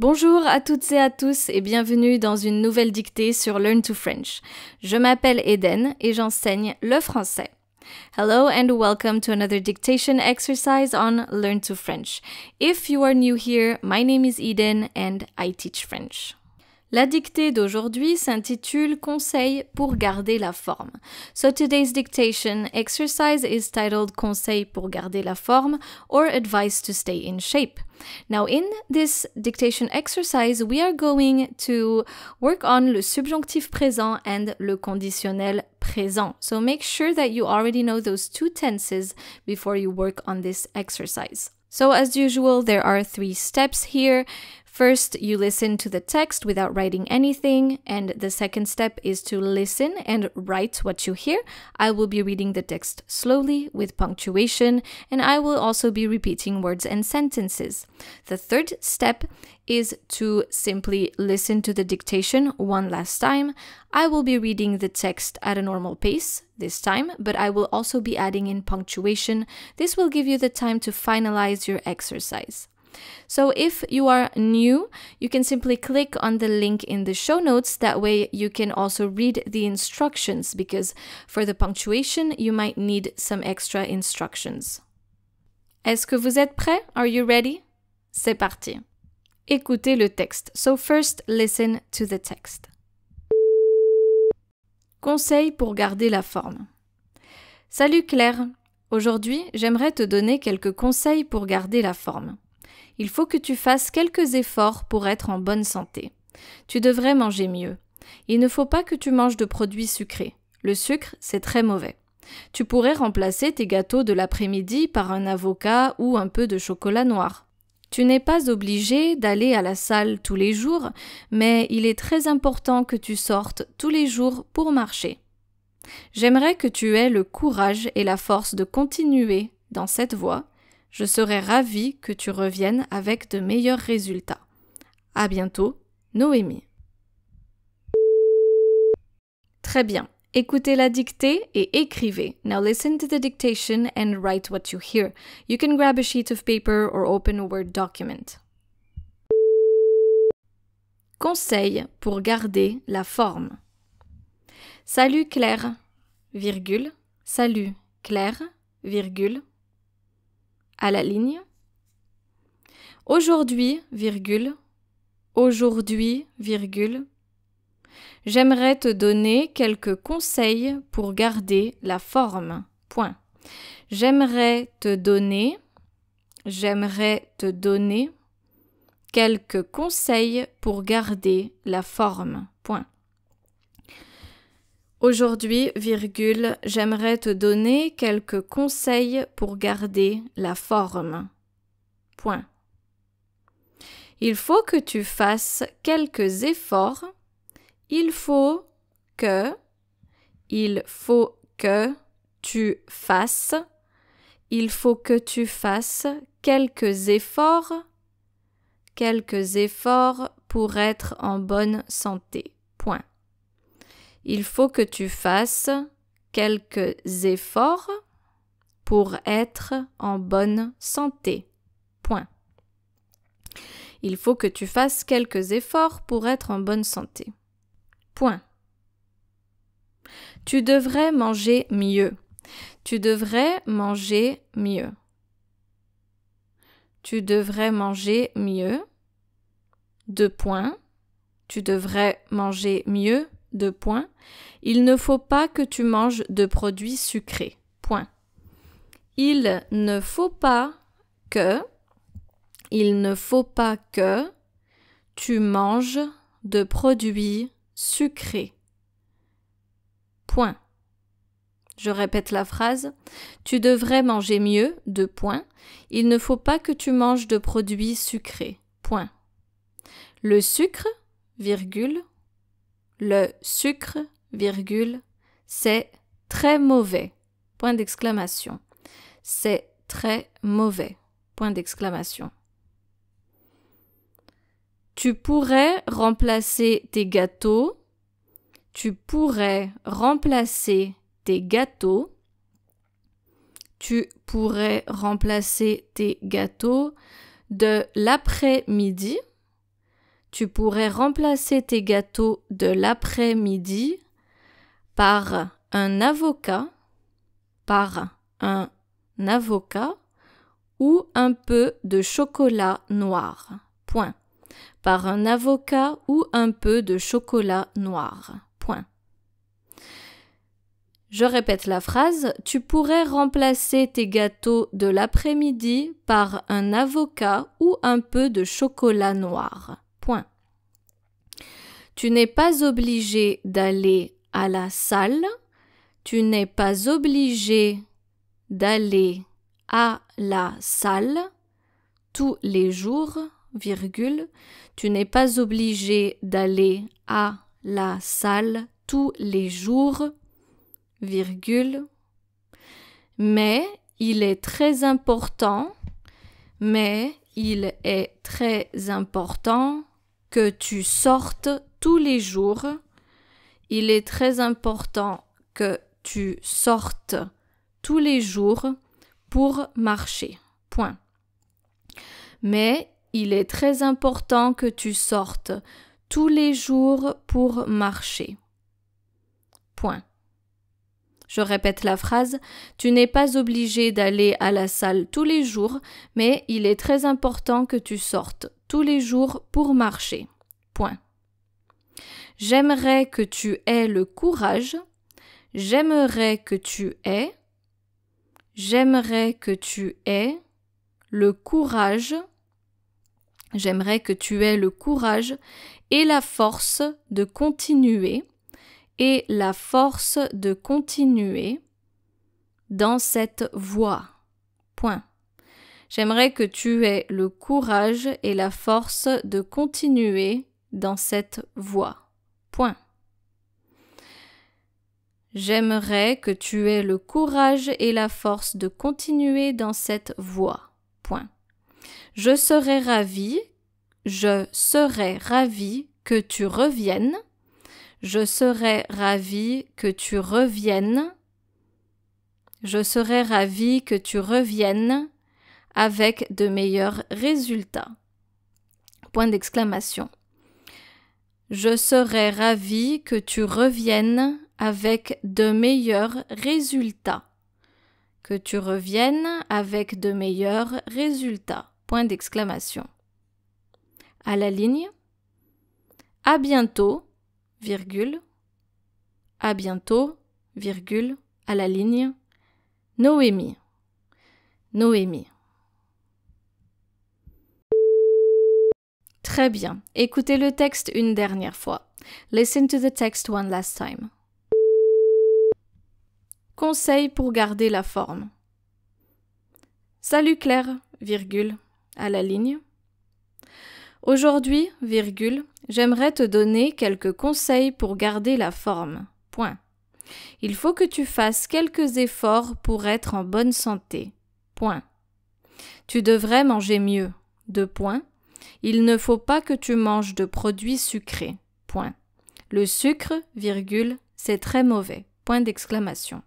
Bonjour à toutes et à tous et bienvenue dans une nouvelle dictée sur Learn to French. Je m'appelle Eden et j'enseigne le français. Hello and welcome to another dictation exercise on Learn to French. If you are new here, my name is Eden and I teach French. La dictée d'aujourd'hui s'intitule Conseil pour garder la forme. So today's dictation exercise is titled Conseil pour garder la forme or Advice to stay in shape. Now in this dictation exercise, we are going to work on le subjonctif présent and le conditionnel présent. So make sure that you already know those two tenses before you work on this exercise. So as usual, there are 3 steps here. First, you listen to the text without writing anything, and the second step is to listen and write what you hear. I will be reading the text slowly with punctuation, and I will also be repeating words and sentences. The third step is to simply listen to the dictation one last time. I will be reading the text at a normal pace this time, but I will also be adding in punctuation. This will give you the time to finalize your exercise. So if you are new, you can simply click on the link in the show notes. That way you can also read the instructions, because for the punctuation, you might need some extra instructions. Est-ce que vous êtes prêts? Are you ready? C'est parti. Écoutez le texte. So first, listen to the text. Conseil pour garder la forme. Salut Claire. Aujourd'hui, j'aimerais te donner quelques conseils pour garder la forme. Il faut que tu fasses quelques efforts pour être en bonne santé. Tu devrais manger mieux. Il ne faut pas que tu manges de produits sucrés. Le sucre, c'est très mauvais. Tu pourrais remplacer tes gâteaux de l'après-midi par un avocat ou un peu de chocolat noir. Tu n'es pas obligé d'aller à la salle tous les jours, mais il est très important que tu sortes tous les jours pour marcher. J'aimerais que tu aies le courage et la force de continuer dans cette voie. Je serais ravie que tu reviennes avec de meilleurs résultats. À bientôt, Noémie. Très bien. Écoutez la dictée et écrivez. Now listen to the dictation and write what you hear. You can grab a sheet of paper or open a Word document. Conseil pour garder la forme. Salut Claire, virgule. Salut Claire, virgule. À la ligne. Aujourd'hui, virgule. Aujourd'hui, virgule. J'aimerais te donner quelques conseils pour garder la forme. Point. J'aimerais te donner quelques conseils pour garder la forme. Point. Aujourd'hui, virgule, j'aimerais te donner quelques conseils pour garder la forme. Point. Il faut que tu fasses quelques efforts. Il faut que tu fasses quelques efforts pour être en bonne santé. Point. Il faut que tu fasses quelques efforts pour être en bonne santé. Point. Il faut que tu fasses quelques efforts pour être en bonne santé. Point. Tu devrais manger mieux. Tu devrais manger mieux. Tu devrais manger mieux. 2 points. Tu devrais manger mieux. 2 points. Il ne faut pas que tu manges de produits sucrés. Point. Il ne faut pas que tu manges de produits sucrés. Point. Je répète la phrase. Tu devrais manger mieux. 2 points. Il ne faut pas que tu manges de produits sucrés. Point. Le sucre, virgule. Le sucre, virgule, c'est très mauvais. Point d'exclamation. C'est très mauvais. Point d'exclamation. Tu pourrais remplacer tes gâteaux. Tu pourrais remplacer tes gâteaux. Tu pourrais remplacer tes gâteaux de l'après-midi Tu pourrais remplacer tes gâteaux de l'après-midi par un avocat ou un peu de chocolat noir. Point. Par un avocat ou un peu de chocolat noir. Point. Je répète la phrase. Tu pourrais remplacer tes gâteaux de l'après-midi par un avocat ou un peu de chocolat noir. Point. Tu n'es pas obligé d'aller à la salle. Tu n'es pas obligé d'aller à la salle tous les jours, virgule. Tu n'es pas obligé d'aller à la salle tous les jours, virgule. Mais il est très important que tu sortes tous les jours. Il est très important que tu sortes tous les jours pour marcher. Point. Mais il est très important que tu sortes tous les jours pour marcher. Point. Je répète la phrase. Tu n'es pas obligé d'aller à la salle tous les jours, mais il est très important que tu sortes tous les jours pour marcher. Point. J'aimerais que tu aies le courage. J'aimerais que tu aies le courage. J'aimerais que tu aies le courage et la force de continuer dans cette voie. Point. J'aimerais que tu aies le courage et la force de continuer dans cette voie. Point. J'aimerais que tu aies le courage et la force de continuer dans cette voie. Point. Je serais ravie que tu reviennes. Je serais ravie que tu reviennes. Je serais ravie que tu reviennes avec de meilleurs résultats. Point d'exclamation. Je serais ravie que tu reviennes avec de meilleurs résultats. Que tu reviennes avec de meilleurs résultats. Point d'exclamation. À la ligne. À bientôt, virgule. À bientôt, virgule. À la ligne. Noémie. Noémie. Très bien. Écoutez le texte une dernière fois. Listen to the text one last time. Conseil pour garder la forme. Salut Claire, virgule, à la ligne. Aujourd'hui, virgule, j'aimerais te donner quelques conseils pour garder la forme. Point. Il faut que tu fasses quelques efforts pour être en bonne santé. Point. Tu devrais manger mieux. 2 points. Il ne faut pas que tu manges de produits sucrés. Point. Le sucre, virgule, c'est très mauvais. Point d'exclamation.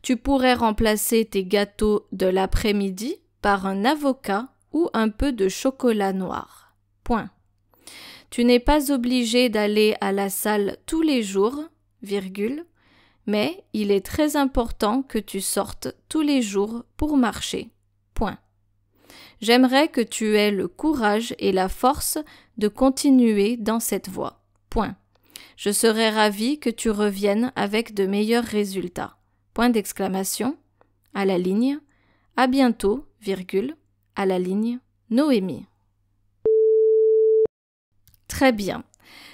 Tu pourrais remplacer tes gâteaux de l'après-midi par un avocat ou un peu de chocolat noir. Point. Tu n'es pas obligé d'aller à la salle tous les jours, virgule, mais il est très important que tu sortes tous les jours pour marcher. Point. J'aimerais que tu aies le courage et la force de continuer dans cette voie. Point. Je serais ravie que tu reviennes avec de meilleurs résultats. Point d'exclamation. À la ligne. À bientôt, virgule. À la ligne. Noémie. Très bien.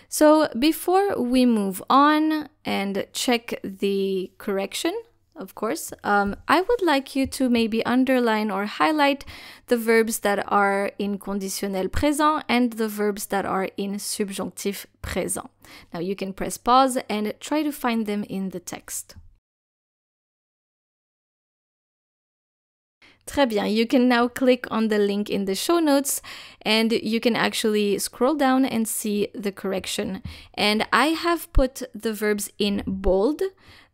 So, before we move on and check the correction, of course, I would like you to maybe underline or highlight the verbs that are in conditionnel présent and the verbs that are in subjonctif présent. Now you can press pause and try to find them in the text. Très bien. You can now click on the link in the show notes and you can actually scroll down and see the correction. And I have put the verbs in bold,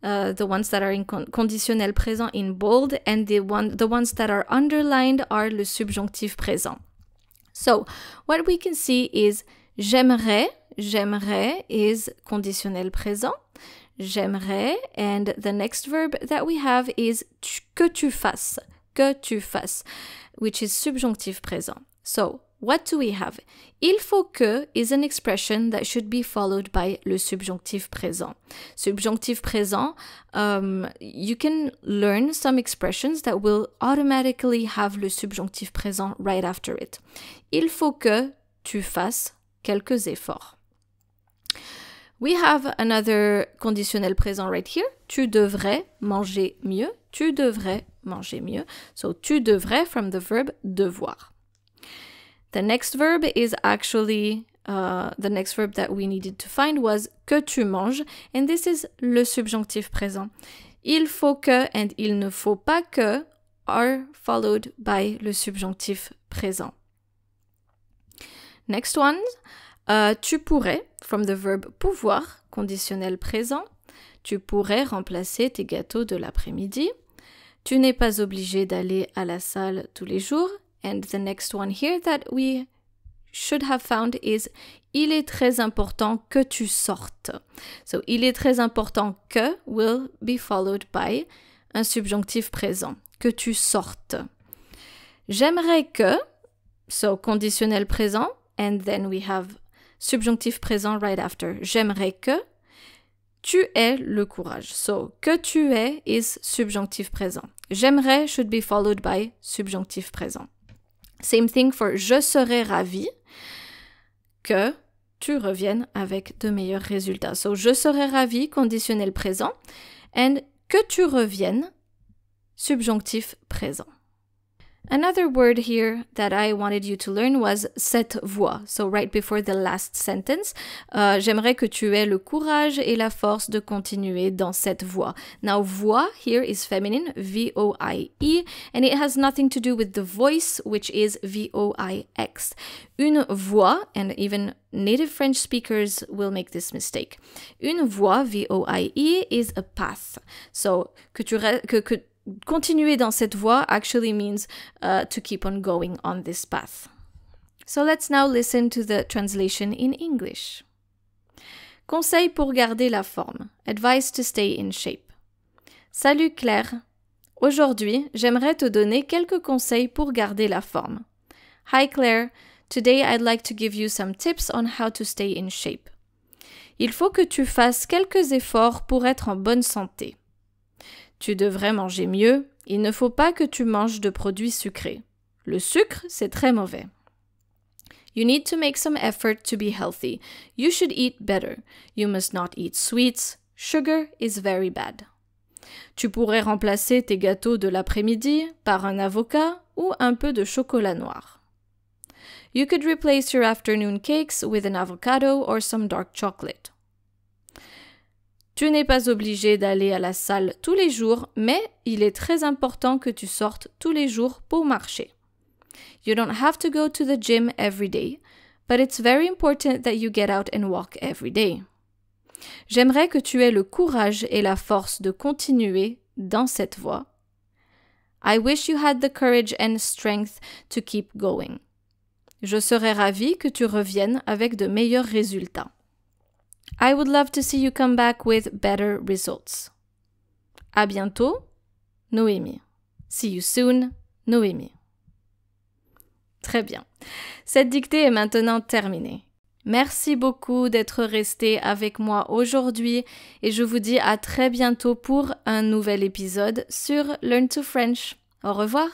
the ones that are in conditionnel présent in bold, and the ones that are underlined are le subjonctif présent. So, what we can see is j'aimerais, j'aimerais is conditionnel présent. J'aimerais, and the next verb that we have is que tu fasses, which is subjonctif présent. So, what do we have? Il faut que is an expression that should be followed by le subjonctif présent. Subjonctif présent, you can learn some expressions that will automatically have le subjonctif présent right after it. Il faut que tu fasses quelques efforts. We have another conditionnel présent right here. Tu devrais manger mieux. Tu devrais manger mieux. So, tu devrais from the verb devoir. The next verb is actually, the next verb that we needed to find was que tu manges, and this is le subjonctif présent. Il faut que and il ne faut pas que are followed by le subjonctif présent. Next one, tu pourrais, from the verb pouvoir, conditionnel présent. Tu pourrais remplacer tes gâteaux de l'après-midi. Tu n'es pas obligé d'aller à la salle tous les jours. And the next one here that we should have found is il est très important que tu sortes. So, il est très important que will be followed by un subjonctif présent, que tu sortes. J'aimerais que, so conditionnel présent, and then we have subjonctif présent right after. J'aimerais que tu aies le courage. So, que tu aies is subjonctif présent. J'aimerais should be followed by subjonctif présent. Same thing for je serais ravi que tu reviennes avec de meilleurs résultats. So, je serais ravi, conditionnel présent, and que tu reviennes, subjonctif présent. Another word here that I wanted you to learn was cette voix. So right before the last sentence, j'aimerais que tu aies le courage et la force de continuer dans cette voie. Now, voix here is feminine, V-O-I-E, and it has nothing to do with the voice, which is V-O-I-X. Une voix, and even native French speakers will make this mistake. Une voix, V-O-I-E, is a path. So, continuer dans cette voie actually means to keep on going on this path. So let's now listen to the translation in English. Conseil pour garder la forme. Advice to stay in shape. Salut Claire. Aujourd'hui, j'aimerais te donner quelques conseils pour garder la forme. Hi Claire. Today I'd like to give you some tips on how to stay in shape. Il faut que tu fasses quelques efforts pour être en bonne santé. Tu devrais manger mieux. Il ne faut pas que tu manges de produits sucrés. Le sucre, c'est très mauvais. You need to make some effort to be healthy. You should eat better. You must not eat sweets. Sugar is very bad. Tu pourrais remplacer tes gâteaux de l'après-midi par un avocat ou un peu de chocolat noir. You could replace your afternoon cakes with an avocado or some dark chocolate. Tu n'es pas obligé d'aller à la salle tous les jours, mais il est très important que tu sortes tous les jours pour marcher. You don't have to go to the gym every day, but it's very important that you get out and walk every day. J'aimerais que tu aies le courage et la force de continuer dans cette voie. I wish you had the courage and strength to keep going. Je serais ravie que tu reviennes avec de meilleurs résultats. I would love to see you come back with better results. À bientôt, Noémie. See you soon, Noémie. Très bien. Cette dictée est maintenant terminée. Merci beaucoup d'être resté avec moi aujourd'hui et je vous dis à très bientôt pour un nouvel épisode sur Learn to French. Au revoir.